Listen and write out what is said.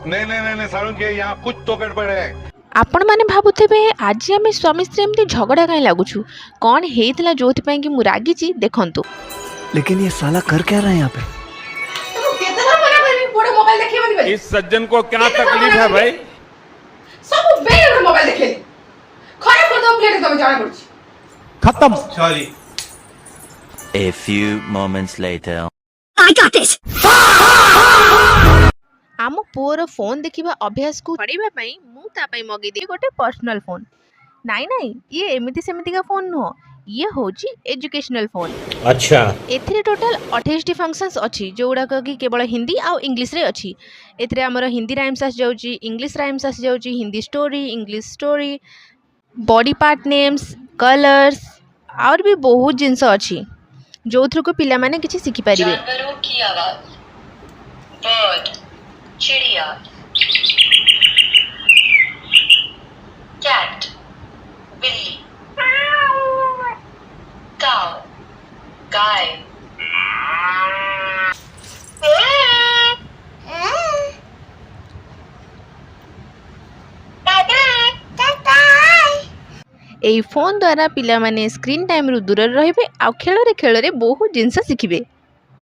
नहीं नहीं नहीं नहीं सारुण के यहाँ कुछ तो गड़बड़ है। आपण मैंने भावुथे आज आम स्वामी स्त्री एमती झगड़ा कहीं लगुछु कौन होता जो कि मुझे रागी देखु। लेकिन ये साला कर क्या रहा है यहाँ पे? इस सज्जन को क्या तकलीफ है भाई? सब बेर मोबाइल देखे खराब कर दो प्लेट तमे जाना पड़छ खत्म। Sorry. A few moments later. I got this. आम पुअर फोन देखा अभ्यास को छड़ाई मुझे मगेदी गोटे पर्सनल फोन। नाई नाई ये एमती सेमती का फोन नुह, ये हूँ एजुकेशनल फोन। अच्छा एथिरे टोटल 28 फंक्शंस अच्छी जो गुड़ाक कि केवल हिंदी आउ इंग्लिश रे अच्छी। एथिरे आमर हिंदी राइम्स आसी जाउची, इंग्लिश राइम्स आसी जाउची, Hindi story, English story, body part names, colours और भी बहुत जिनस अच्छी जो थ्रू को पिला माने किछि सिखि परिबे। जानवरों की आवाज, बर्ड, चिड़िया, कैट, बिल्ली, काऊ, गाय, एई फोन द्वारा पिला माने स्क्रीन टाइम रु दूर रहिबे आ खेल रे बहुत जिनस शिखिबे।